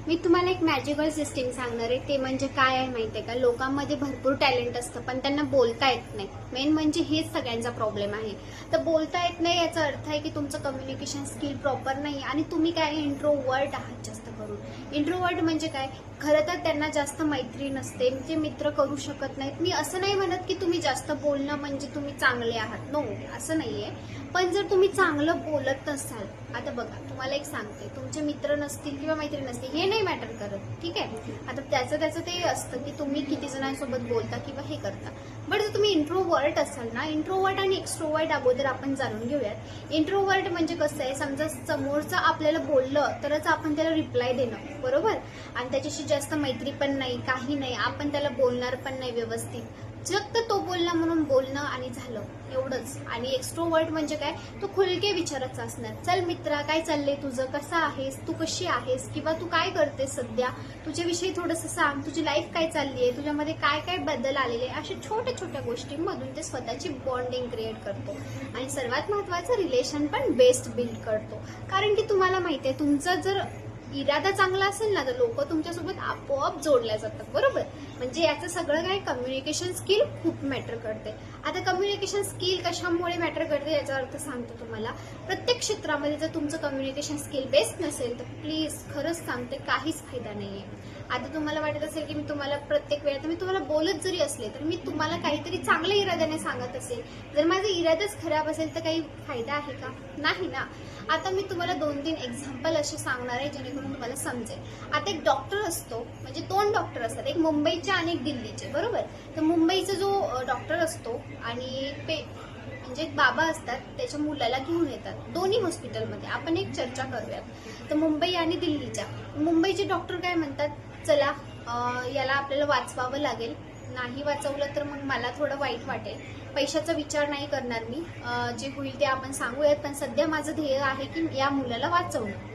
मी तुम्हाला एक magical system सांगणार आहे. ते म्हणजे काय आहे माहितीये का, लोकांमध्ये भरपूर टॅलेंट असतं पण त्यांना बोलता येत नाही. मेन म्हणजे हेच सगळ्यांचा प्रॉब्लेम आहे. तर बोलता येत नाही याचा अर्थ आहे की तुमचं कम्युनिकेशन स्किल प्रॉपर नाही आणि तुम्ही काय इंट्रोवर्ट आहात जास्त करून. इंट्रोवर्ट म्हणजे काय, खरं तर त्यांना जास्त मैत्री नसते, ते मित्र करू शकत नाहीत. मी असं नाही म्हणत की तुम्ही जास्त बोलणं म्हणजे तुम्ही चांगले आहात, नो, असं नाहीये. पण जर तुम्ही चांगलं बोलत नसाल, आता बघा तुम्हाला एक सांगते, तुमचे मित्र नसतील किंवा मैत्रीण नसतील हे नाही मॅटर करत, ठीक आहे. आता त्याचं ते असतं की तुम्ही किती जणांसोबत बोलता किंवा हे करता. बट जर तुम्ही इंट्रोवर्ट असाल ना, इंट्रोवर्ट आणि एक्स्ट्रोवर्ट अगोदर आपण जाणून घेऊयात. इंट्रोवर्ट म्हणजे कसं आहे, समजा समोरचं आपल्याला बोललं तरच आपण त्याला रिप्लाय देणं, बरोबर, आणि त्याच्याशी जास्त मैत्री पण नाही, काही नाही, आपण त्याला बोलणार पण नाही व्यवस्थित, फक्त तो बोलला म्हणून बोलणं आणि झालं एवढंच. आणि एक्स्ट्रोवर्ट म्हणजे काय, तो खुलके विचारायचा असणार. चल मित्रा, काय चाललंय तुझं, कसा आहेस तू, कशी आहेस, किंवा तू काय करतेस सध्या, तुझ्याविषयी थोडंसं सांग, तुझी लाईफ काय चालली आहे, तुझ्यामध्ये काय काय बदल आलेले, अशा छोट्या छोट्या गोष्टींमधून ते स्वतःची बॉन्डिंग क्रिएट करतो. आणि सर्वात महत्वाचं, रिलेशन पण बेस्ट बिल्ड करतो. कारण की तुम्हाला माहिती आहे, तुमचा जर इरादा चांगला असेल ना तर लोक तुमच्यासोबत आपोआप जोडल्या जातात, बरोबर. म्हणजे याचं सगळं काय, कम्युनिकेशन स्किल खूप मॅटर करते. आता कम्युनिकेशन स्किल कशामुळे मॅटर करते याचा अर्थ सांगते तुम्हाला. प्रत्येक क्षेत्रामध्ये जर तुमचं कम्युनिकेशन स्किल बेस्ट नसेल तर प्लीज, खरंच सांगते, काहीच फायदा नाहीये. आता तुम्हाला वाटत असेल की मी तुम्हाला प्रत्येक वेळेला मी तुम्हाला बोलत जरी असले तर मी तुम्हाला काहीतरी चांगल्या इराद्याने सांगत असेल, जर माझा इरादाच खराब असेल तर काही फायदा आहे का, नाही ना. आता मी तुम्हाला 2-3 एक्झाम्पल असे सांगणार आहे जेणेकरून तुम्हाला समजेल. आता एक डॉक्टर असतो, म्हणजे 2 डॉक्टर असतात, एक मुंबईचे आणि एक दिल्लीचे, बरोबर. तर मुंबईचा जो डॉक्टर असतो आणि म्हणजे एक बाबा असतात, त्याच्या मुलाला घेऊन येतात दोन्ही हॉस्पिटलमध्ये. आपण एक चर्चा करूयात. तर मुंबई आणि दिल्लीच्या, मुंबईचे डॉक्टर काय म्हणतात, चला याला आपल्याला वाचवावं लागेल, नाही वाचवलं तर मग मला थोडं वाईट वाटेल, पैशाचा विचार नाही करणार मी, जे होईल ते आपण सांगूयात, पण सध्या माझं ध्येय आहे की या मुलाला वाचवणं,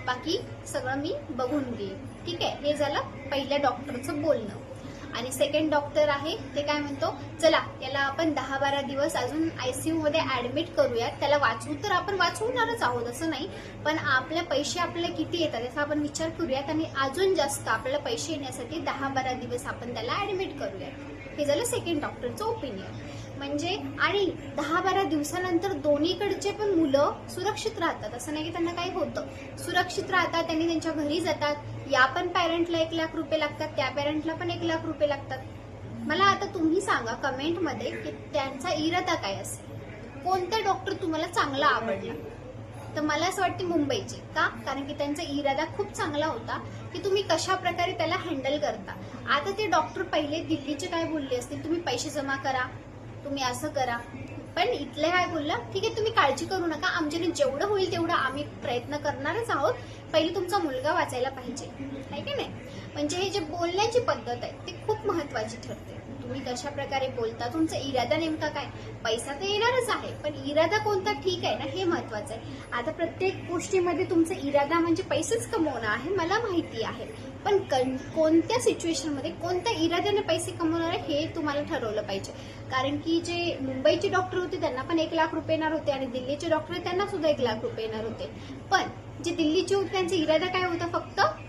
बाकी सगळं मी बघून घेईन, ठीक आहे. हे झालं पहिल्या डॉक्टरचं बोलणं. आणि सेकंड डॉक्टर आहे, ते काय म्हणतो, चला याला आपण 10-12 दिवस अजून आयसीयू मध्ये ऍडमिट करूयात, त्याला वाचवू तर आपण वाचवणारच आहोत असं नाही, पण आपले पैसे आपल्याला किती येतात याचा आपण विचार करूयात आणि अजून जास्त आपल्याला पैसे येण्यासाठी 10-12 दिवस आपण त्याला ऍडमिट करूयात. हे झालं सेकंड डॉक्टरचं ओपिनियन. म्हणजे आणि 10-12 दिवसानंतर दोन्हीकडचे पण मुलं सुरक्षित राहतात, असं नाही की त्यांना काही होतं, सुरक्षित राहतात, त्यांनी त्यांच्या घरी जातात. या पण पॅरेंटला 1 लाख रुपये लागतात, त्या पॅरेंटला पण 1 लाख रुपये लागतात. मला आता तुम्ही सांगा कमेंटमध्ये की त्यांचा इरादा काय असेल, कोणता डॉक्टर तुम्हाला चांगला आवडला. तर मला असं वाटते मुंबईचे, का, कारण की त्यांचा इरादा खूप चांगला होता की तुम्ही कशा प्रकारे त्याला हँडल करता. आता ते डॉक्टर पहिले दिल्लीचे काय बोलले असतील, तुम्ही पैसे जमा करा, तुम्ही असं करा, पण इथले काय बोलला, ठीक आहे तुम्ही काळजी करू नका, आमच्याने जेवढं होईल तेवढं आम्ही प्रयत्न करणारच आहोत, पहिले तुमचा मुलगा वाचायला पाहिजे, आहे की नाही. म्हणजे हे जे बोलण्याची पद्धत आहे ती खूप महत्वाची ठरते. तुम्ही कशा प्रकारे बोलता, तुमचा इरादा नेमका काय, पैसा तर येणारच आहे पण इरादा कोणता ठीक आहे ना, हे महत्वाचं आहे. आता प्रत्येक गोष्टीमध्ये तुमचा इरादा म्हणजे पैसेच कमवणं आहे, मला माहिती आहे, पण कोणत्या सिच्युएशनमध्ये कोणत्या इराद्याने पैसे कमवणार आहे हे तुम्हाला ठरवलं पाहिजे. कारण की जे मुंबईचे डॉक्टर होते त्यांना पण 1 लाख रुपये येणार होते आणि दिल्लीचे डॉक्टर त्यांना सुद्धा 1 लाख रुपये येणार होते. पण जे दिल्लीचे होते त्यांचा इरादा काय होता,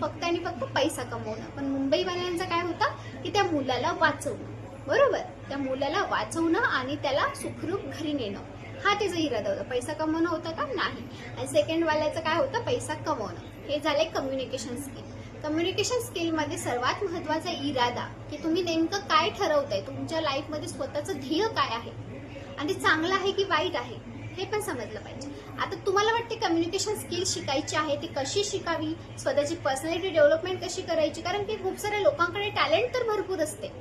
फक्त आणि फक्त पैसा कमवणं. पण मुंबईवाल्यांचा काय होता की त्या मुलाला वाचवणं, बरोबर, त्या मुलाला वाचवणं आणि त्याला सुखरूप घरी नेणं, हा त्याचा इरादा होता. पैसा कमवणं होता का, नाही. आणि सेकंड वाल्याचं काय होतं, पैसा कमवणं. हे झाले कम्युनिकेशन स्किल. कम्युनिकेशन स्किल मध्ये सर्वात महत्वाचा इरादा, की तुम्ही नेमकं काय ठरवताय, तुमच्या लाईफमध्ये स्वतःचं ध्येय काय आहे आणि ते चांगलं आहे की वाईट आहे हे पण समजलं पाहिजे. आता तुम्हाला वाटते कम्युनिकेशन स्किल शिकायची आहे, ती कशी शिकावी, स्वतःची पर्सनॅलिटी डेव्हलपमेंट कशी करायची, कारण की खूप साऱ्या लोकांकडे टॅलेंट तर भरपूर असते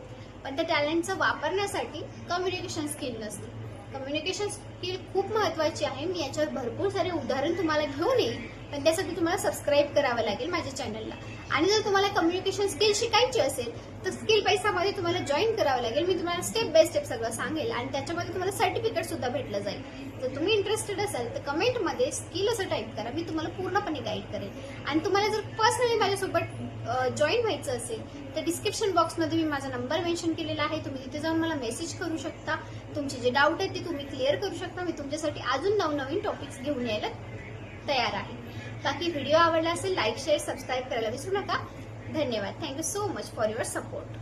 पण त्या टॅलेंटचं वापरण्यासाठी कम्युनिकेशन स्किल नसते. कम्युनिकेशन स्किल खूप महत्वाची आहे. मी याच्यावर भरपूर सारे उदाहरण तुम्हाला घेऊन येईल, पण त्यासाठी तुम्हाला सबस्क्राईब करावं लागेल माझ्या चॅनलला. आणि जर तुम्हाला कम्युनिकेशन स्किल शिकायची असेल तर स्किल पैसामध्ये तुम्हाला जॉईन करावं लागेल. मी तुम्हाला स्टेप बाय स्टेप सगळं सांगेल आणि त्याच्यामध्ये तुम्हाला सर्टिफिकेट सुद्धा भेटलं जाईल. जर तुम्ही इंटरेस्टेड असाल तर कमेंटमध्ये स्किल असं टाईप करा, मी तुम्हाला पूर्णपणे गाईड करेन. आणि तुम्हाला जर पर्सनली माझ्यासोबत जॉईन व्हायचं असेल तर डिस्क्रिप्शन बॉक्समध्ये मी माझा नंबर मेन्शन केलेला आहे, तुम्ही तिथे जाऊन मला मेसेज करू शकता. तुमचे जे डाऊट आहेत ते तुम्ही क्लिअर करू शकता. मी तुमच्यासाठी अजून नवनवीन टॉपिक्स घेऊन यायला तयार आहे. बाकी व्हिडिओ आवडला असेल लाईक शेअर सबस्क्राईब करायला विसरू नका. धन्यवाद. Thank you so much for your support.